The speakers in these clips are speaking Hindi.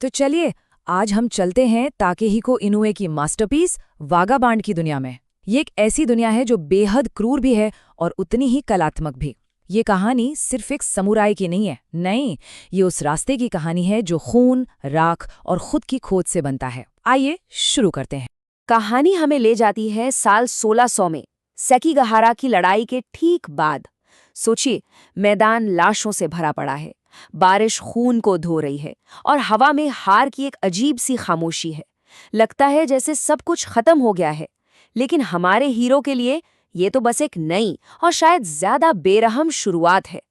तो चलिए आज हम चलते हैं ताकेहिको इनुए की मास्टरपीस वागाबांड की दुनिया में। ये एक ऐसी दुनिया है जो बेहद क्रूर भी है और उतनी ही कलात्मक भी। ये कहानी सिर्फ एक समुराई की नहीं है, नहीं, ये उस रास्ते की कहानी है जो खून, राख और खुद की खोज से बनता है। आइए शुरू करते हैं। कहानी हमें ले जाती है साल 1600 में, सेकीगहारा की लड़ाई के ठीक बाद। सोचिए, मैदान लाशों से भरा पड़ा है, बारिश खून को धो रही है और हवा में हार की एक अजीब सी खामोशी है। लगता है जैसे सब कुछ खत्म हो गया है। लेकिन हमारे हीरो के लिए ये तो बस एक नई और शायद ज्यादा बेरहम शुरुआत है।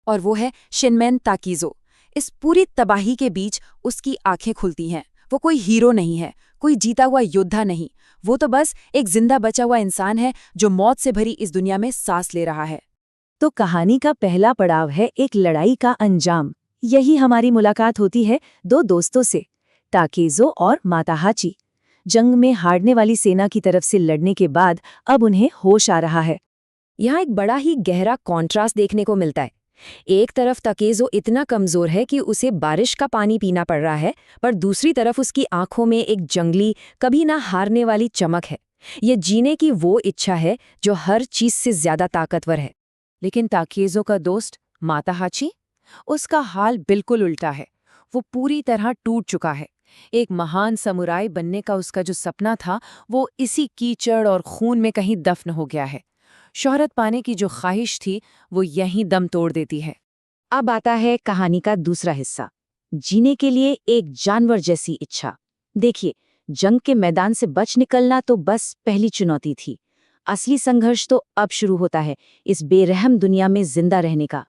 और वो है शिनमेन ताकीज़ो। इस पूरी तबाही के बीच उसकी आंखें खुलती हैं। वो कोई हीरो नहीं है, कोई जीता हुआ योद्धा नहीं, वो तो बस एक जिंदा बचा हुआ इंसान है जो मौत से भरी इस दुनिया में सांस ले रहा है। तो कहानी का पहला पड़ाव है एक लड़ाई का अंजाम। यही हमारी मुलाकात होती है दो दोस्तों से, ताकेज़ो और माताहाची। जंग में हारने वाली सेना की तरफ से लड़ने के बाद अब उन्हें होश आ रहा है। यहाँ एक बड़ा ही गहरा कॉन्ट्रास्ट देखने को मिलता है। एक तरफ ताकेज़ो इतना कमजोर है कि उसे बारिश का पानी पीना पड़ रहा है, पर दूसरी तरफ उसकी आंखों में एक जंगली, कभी ना हारने वाली चमक है। ये जीने की वो इच्छा है जो हर चीज से ज्यादा ताकतवर है। लेकिन ताकेज़ो का दोस्त माताहाची, उसका हाल बिल्कुल उल्टा है। वो पूरी तरह टूट चुका है। एक महान समुराई बनने का उसका जो सपना था, वो इसी कीचड़ और खून में कहीं दफन हो गया है। शोहरत पाने की जो ख्वाहिश थी, वो यहीं दम तोड़ देती है। अब आता है कहानी का दूसरा हिस्सा, जीने के लिए एक जानवर जैसी इच्छा। देखिए, जंग के मैदान से बच निकलना तो बस पहली चुनौती थी। असली संघर्ष तो अब शुरू होता है, इस बेरहम दुनिया में जिंदा रहने का।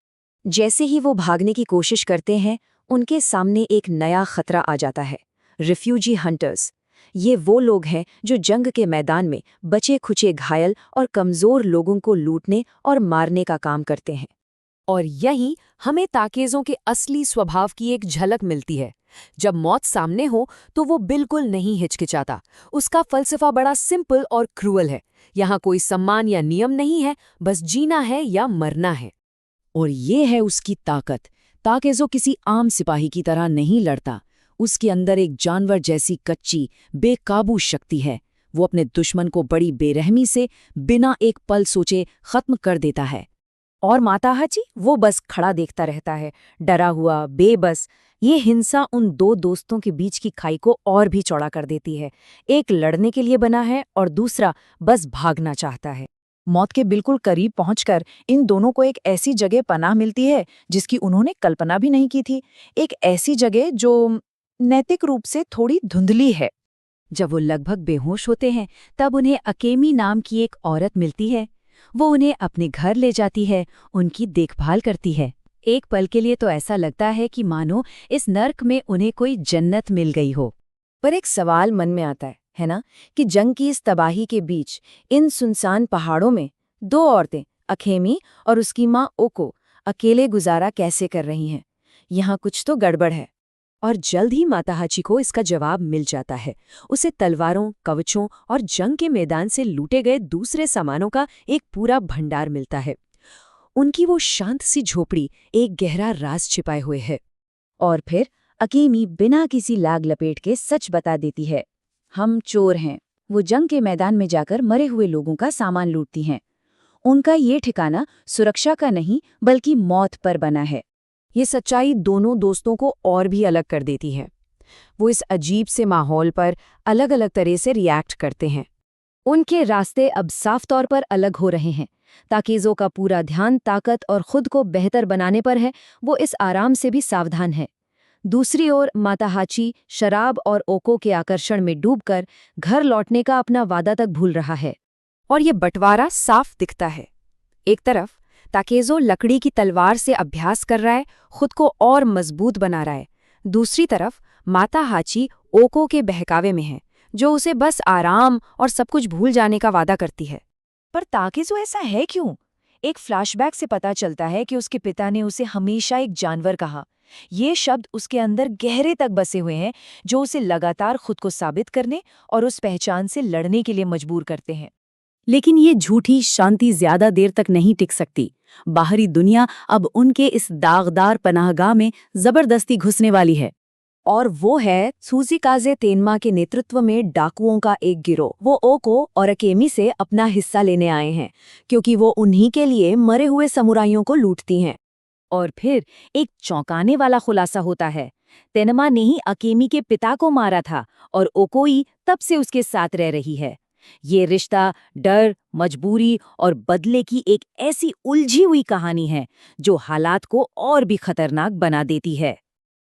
जैसे ही वो भागने की कोशिश करते हैं, उनके सामने एक नया खतरा आ जाता है, रिफ्यूजी हंटर्स। ये वो लोग हैं जो जंग के मैदान में बचे खुचे घायल और कमजोर लोगों को लूटने और मारने का काम करते हैं। और यही हमें ताकेज़ों के असली स्वभाव की एक झलक मिलती है। जब मौत सामने हो तो वो बिल्कुल नहीं हिचकिचाता। उसका फलसफा बड़ा सिंपल और क्रूअल है। यहाँ कोई सम्मान या नियम नहीं है, बस जीना है या मरना है। और ये है उसकी ताकत। ताकेज़ो किसी आम सिपाही की तरह नहीं लड़ता। उसके अंदर एक जानवर जैसी कच्ची, बेकाबू शक्ति है। वो अपने दुश्मन को बड़ी बेरहमी से, बिना एक पल सोचे खत्म कर देता है। और माताहाची, वो बस खड़ा देखता रहता है, डरा हुआ, बेबस। ये हिंसा उन दो दोस्तों के बीच की खाई को और भी चौड़ा कर देती है। एक लड़ने के लिए बना है और दूसरा बस भागना चाहता है। मौत के बिल्कुल करीब पहुंचकर इन दोनों को एक ऐसी जगह पनाह मिलती है जिसकी उन्होंने कल्पना भी नहीं की थी। एक ऐसी जगह जो नैतिक रूप से थोड़ी धुंधली है। जब वो लगभग बेहोश होते हैं, तब उन्हें अकेमी नाम की एक औरत मिलती है। वो उन्हें अपने घर ले जाती है, उनकी देखभाल करती है। एक पल के लिए तो ऐसा लगता है कि मानो इस नर्क में उन्हें कोई जन्नत मिल गई हो। पर एक सवाल मन में आता है ना, कि जंग की इस तबाही के बीच, इन सुनसान पहाड़ों में, दो औरतें, अखेमी और उसकी माँ ओको, अकेले गुजारा कैसे कर रही हैं? यहाँ कुछ तो गड़बड़ है। और जल्द ही माताहाची को इसका जवाब मिल जाता है। उसे तलवारों, कवचों और जंग के मैदान से लूटे गए दूसरे सामानों का एक पूरा भंडार मिलता है। उनकी वो शांत सी झोपड़ी एक गहरा राज छिपाए हुए है। और फिर अकेमी बिना किसी लाग लपेट के सच बता देती है, हम चोर हैं। वो जंग के मैदान में जाकर मरे हुए लोगों का सामान लूटती हैं। उनका ये ठिकाना सुरक्षा का नहीं बल्कि मौत पर बना है। ये सच्चाई दोनों दोस्तों को और भी अलग कर देती है। वो इस अजीब से माहौल पर अलग अलग तरह से रिएक्ट करते हैं। उनके रास्ते अब साफ तौर पर अलग हो रहे हैं। ताकेज़ो का पूरा ध्यान ताकत और खुद को बेहतर बनाने पर है, वो इस आराम से भी सावधान है। दूसरी ओर माताहाची शराब और ओको के आकर्षण में डूबकर घर लौटने का अपना वादा तक भूल रहा है। और ये बंटवारा साफ दिखता है। एक तरफ ताकेज़ो लकड़ी की तलवार से अभ्यास कर रहा है, खुद को और मजबूत बना रहा है। दूसरी तरफ माताहाची ओको के बहकावे में है, जो उसे बस आराम और सब कुछ भूल जाने का वादा करती है। पर ताकेज़ो ऐसा है क्यों? एक फ्लैशबैक से पता चलता है कि उसके पिता ने उसे हमेशा एक जानवर कहा। ये शब्द उसके अंदर गहरे तक बसे हुए हैं, जो उसे लगातार खुद को साबित करने और उस पहचान से लड़ने के लिए मजबूर करते हैं। लेकिन ये झूठी शांति ज्यादा देर तक नहीं टिक सकती। बाहरी दुनिया अब उनके इस दागदार पनाहगाह में जबरदस्ती घुसने वाली है। और वो है सूजीकाजे तेनमा के नेतृत्व में डाकुओं का एक गिरोह। वो ओको और अकेमी से अपना हिस्सा लेने आए हैं, क्योंकि वो उन्हीं के लिए मरे हुए समुराइयों को लूटती हैं। और फिर एक चौंकाने वाला खुलासा होता है। तेनमा ने ही अकेमी के पिता को मारा था और ओकोई तब से उसके साथ रह रही है। ये रिश्ता डर, मजबूरी और बदले की एक ऐसी उलझी हुई कहानी है जो हालात को और भी खतरनाक बना देती है।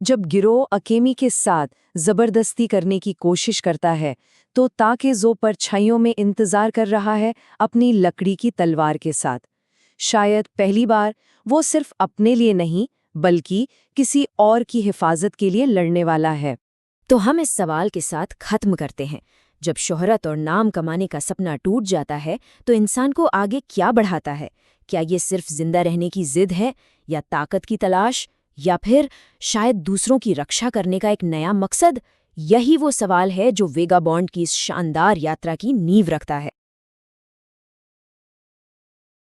जब गिरोह अकेमी के साथ जबरदस्ती करने की कोशिश करता है तो ताकेज़ो परछाइयों में इंतजार कर रहा है अपनी लकड़ी की तलवार के साथ। शायद पहली बार वो सिर्फ अपने लिए नहीं बल्कि किसी और की हिफाजत के लिए लड़ने वाला है। तो हम इस सवाल के साथ खत्म करते हैं, जब शोहरत और नाम कमाने का सपना टूट जाता है तो इंसान को आगे क्या बढ़ाता है? क्या ये सिर्फ जिंदा रहने की जिद है, या ताकत की तलाश, या फिर शायद दूसरों की रक्षा करने का एक नया मकसद? यही वो सवाल है जो वेगाबॉन्ड की इस शानदार यात्रा की नींव रखता है।